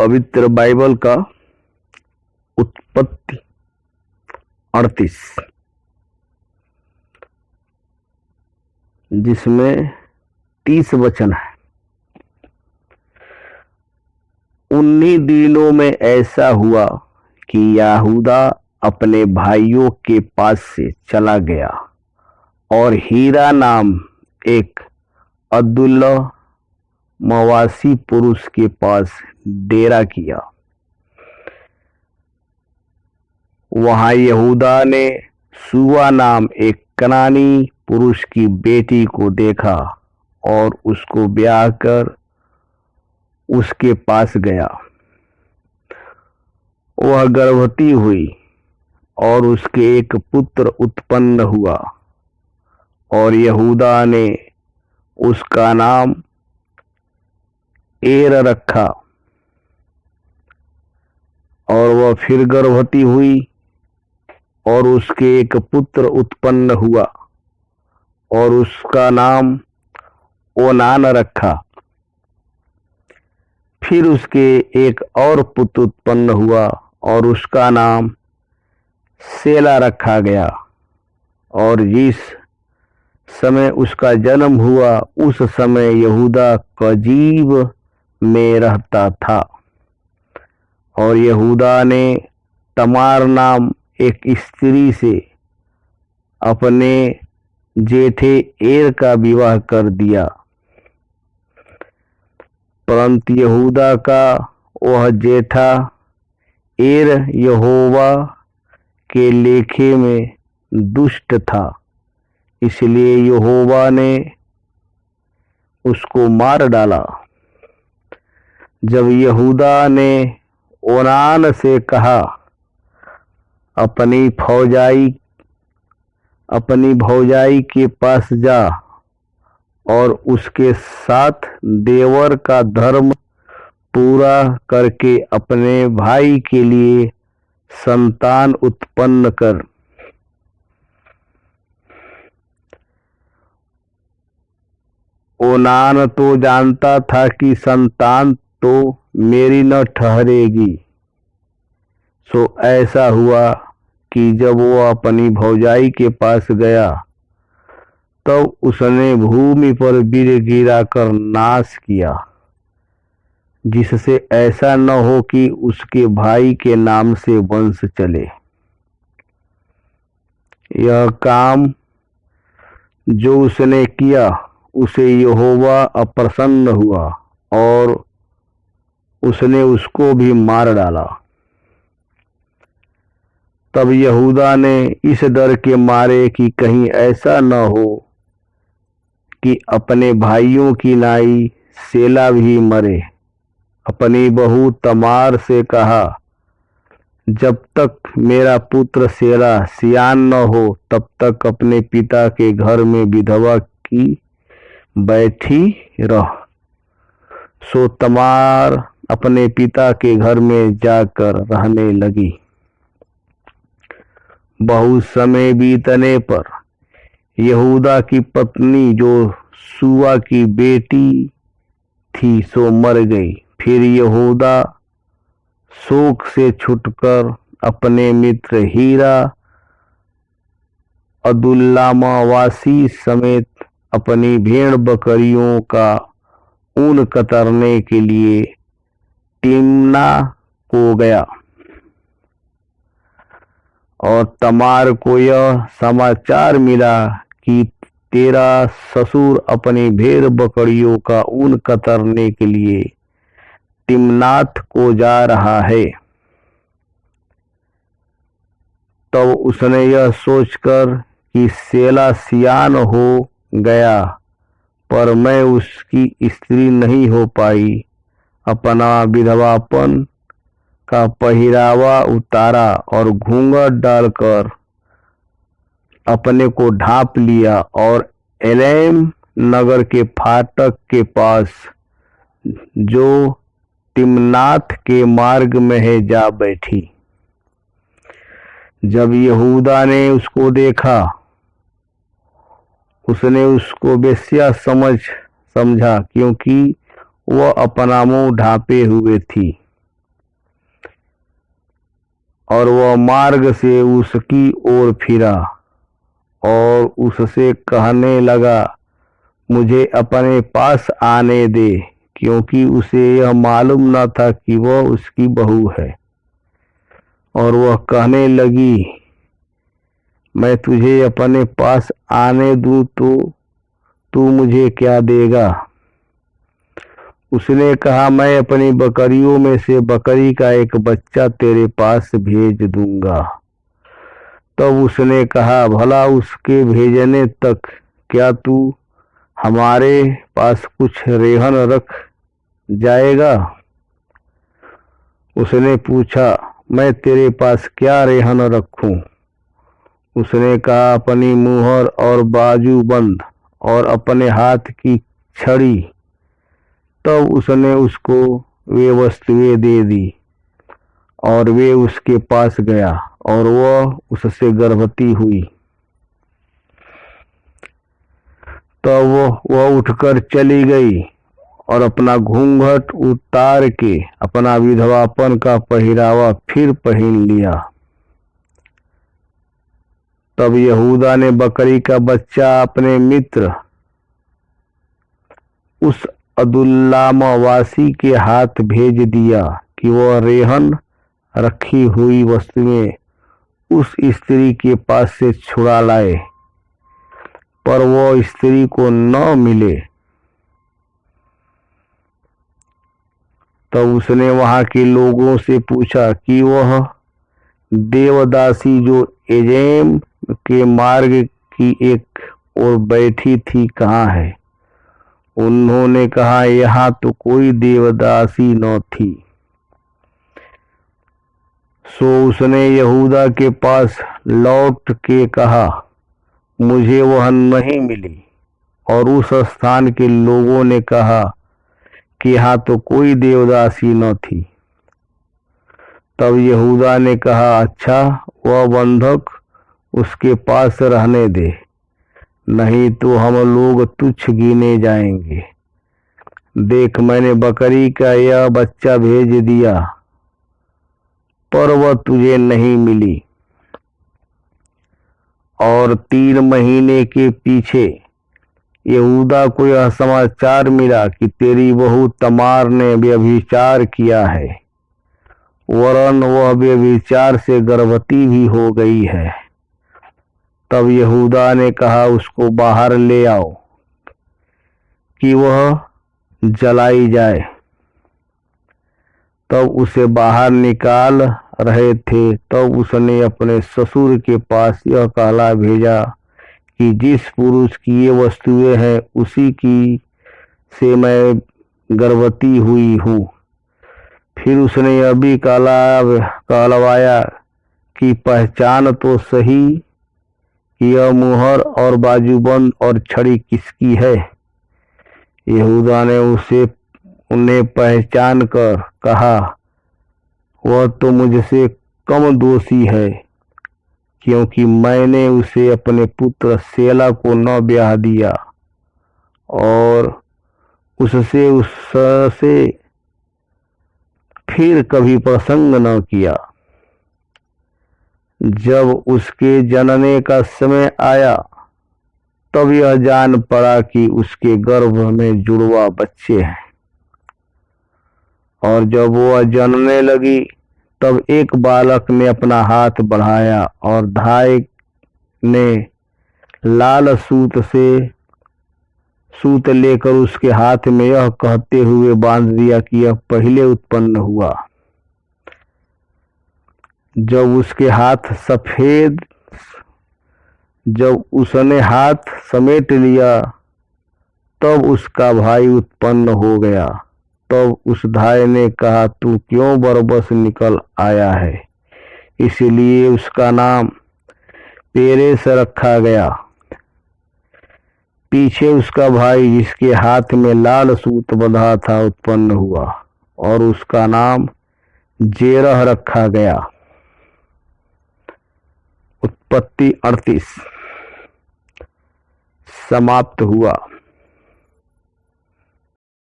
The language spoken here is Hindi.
पवित्र बाइबल का उत्पत्ति 38, जिसमें 30 वचन है। उन्हीं दिनों में ऐसा हुआ कि यहूदा अपने भाइयों के पास से चला गया और हीरा नाम एक अब्दुल्ला मवासी पुरुष के पास डेरा किया। वहां यहूदा ने सुवा नाम एक कनानी पुरुष की बेटी को देखा और उसको ब्याह कर उसके पास गया। वह गर्भवती हुई और उसके एक पुत्र उत्पन्न हुआ और यहूदा ने उसका नाम एर रखा। और वह फिर गर्भवती हुई और उसके एक पुत्र उत्पन्न हुआ और उसका नाम ओनान रखा। फिर उसके एक और पुत्र उत्पन्न हुआ और उसका नाम सेला रखा गया। और जिस समय उसका जन्म हुआ उस समय यहूदा कजीब में रहता था। और यहूदा ने तमार नाम एक स्त्री से अपने जेठे एर का विवाह कर दिया। परंतु यहूदा का वह जेठा एर यहोवा के लेखे में दुष्ट था, इसलिए यहोवा ने उसको मार डाला। जब यहूदा ने ओनान से कहा, अपनी भौजाई के पास जा और उसके साथ देवर का धर्म पूरा करके अपने भाई के लिए संतान उत्पन्न कर। ओनान तो जानता था कि संतान तो मेरी न ठहरेगी। सो ऐसा हुआ कि जब वो अपनी भौजाई के पास गया तब उसने भूमि पर बीज गिराकर नाश किया, जिससे ऐसा न हो कि उसके भाई के नाम से वंश चले। यह काम जो उसने किया उसे यहोवा अप्रसन्न हुआ और उसने उसको भी मार डाला। तब यहूदा ने इस डर के मारे कि कहीं ऐसा न हो कि अपने भाइयों की नाई सेला भी मरे, अपनी बहू तमार से कहा, जब तक मेरा पुत्र सेला सियान न हो तब तक अपने पिता के घर में विधवा की बैठी रह। सो तमार अपने पिता के घर में जाकर रहने लगी। बहुत समय बीतने पर यहूदा की पत्नी जो सुवा की बेटी थी सो मर गई। फिर यहूदा शोक से छुटकर अपने मित्र हीरा अदुल्लामवासी समेत अपनी भेड़ बकरियों का ऊन कतरने के लिए तिम्ना को गया। और तमार को यह समाचार मिला कि तेरा ससुर अपनी भेड़ बकरियों का ऊन कतरने के लिए तिम्नाथ को जा रहा है। तब उसने यह सोचकर कि सेला सियान हो गया पर मैं उसकी स्त्री नहीं हो पाई, अपना विधवापन का पहरावा उतारा और घूंघट डालकर अपने को ढांप लिया और एलेम नगर के फाटक के पास जो तिम्नाथ के मार्ग में है जा बैठी। जब यहूदा ने उसको देखा उसने उसको बेश्या समझा, क्योंकि वह अपना मुंह ढांपे हुए थी। और वह मार्ग से उसकी ओर फिरा और उससे कहने लगा, मुझे अपने पास आने दे, क्योंकि उसे यह मालूम न था कि वह उसकी बहू है। और वह कहने लगी, मैं तुझे अपने पास आने दूं तो तू मुझे क्या देगा? उसने कहा, मैं अपनी बकरियों में से बकरी का एक बच्चा तेरे पास भेज दूंगा। तब उसने कहा, भला उसके भेजने तक क्या तू हमारे पास कुछ रेहन रख जाएगा? उसने पूछा, मैं तेरे पास क्या रेहन रखूं? उसने कहा, अपनी मुहर और बाजूबंद और अपने हाथ की छड़ी। तब उसने उसको वे वस्तुएं दे दी और वे उसके पास गया और वह उससे गर्भवती हुई। तब वह उठकर चली गई और अपना घूंघट उतार के अपना विधवापन का पहरावा फिर पहन लिया। तब यहूदा ने बकरी का बच्चा अपने मित्र उस अदुल्लामवासी के हाथ भेज दिया कि वह रेहन रखी हुई वस्तुएं उस स्त्री के पास से छुड़ा लाए, पर वह स्त्री को न मिले। तब उसने वहां के लोगों से पूछा कि वह देवदासी जो एजेम के मार्ग की एक ओर बैठी थी कहाँ है? उन्होंने कहा, यहाँ तो कोई देवदासी न थी। सो उसने यहूदा के पास लौट के कहा, मुझे वह नहीं मिली। और उस स्थान के लोगों ने कहा कि यहाँ तो कोई देवदासी न थी। तब यहूदा ने कहा, अच्छा, वह बंधक उसके पास रहने दे, नहीं तो हम लोग तुच्छ गिने जाएंगे। देख, मैंने बकरी का यह बच्चा भेज दिया, पर वह तुझे नहीं मिली। और 3 महीने के पीछे यहूदा को यह समाचार मिला कि तेरी बहू तमार ने व्यभिचार किया है, वरन वह व्यभिचार से गर्भवती भी हो गई है। तब यहूदा ने कहा, उसको बाहर ले आओ कि वह जलाई जाए। तब उसे बाहर निकाल रहे थे, तब उसने अपने ससुर के पास यह कहला भेजा कि जिस पुरुष की ये वस्तुएं हैं उसी की से मैं गर्भवती हुई हूँ। फिर उसने यह भी कहलवाया कि पहचान तो सही कि यह मुहर और बाजूबंद और छड़ी किसकी है। यहूदा ने उन्हें पहचान कर कहा, वह तो मुझसे कम दोषी है, क्योंकि मैंने उसे अपने पुत्र सेला को न ब्याह दिया और उससे फिर कभी प्रसंग न किया। जब उसके जनने का समय आया, तब यह जान पड़ा कि उसके गर्भ में जुड़वा बच्चे हैं। और जब वह जनने लगी, तब एक बालक ने अपना हाथ बढ़ाया और धाय ने लाल सूत लेकर उसके हाथ में यह कहते हुए बांध दिया कि यह पहले उत्पन्न हुआ। जब उसने हाथ समेट लिया, तब उसका भाई उत्पन्न हो गया। तब उस धाय ने कहा, तू क्यों बरबस निकल आया है? इसलिए उसका नाम पेरेस रखा गया। पीछे उसका भाई जिसके हाथ में लाल सूत बंधा था उत्पन्न हुआ और उसका नाम जेरह रखा गया। उत्पत्ति 38 समाप्त हुआ।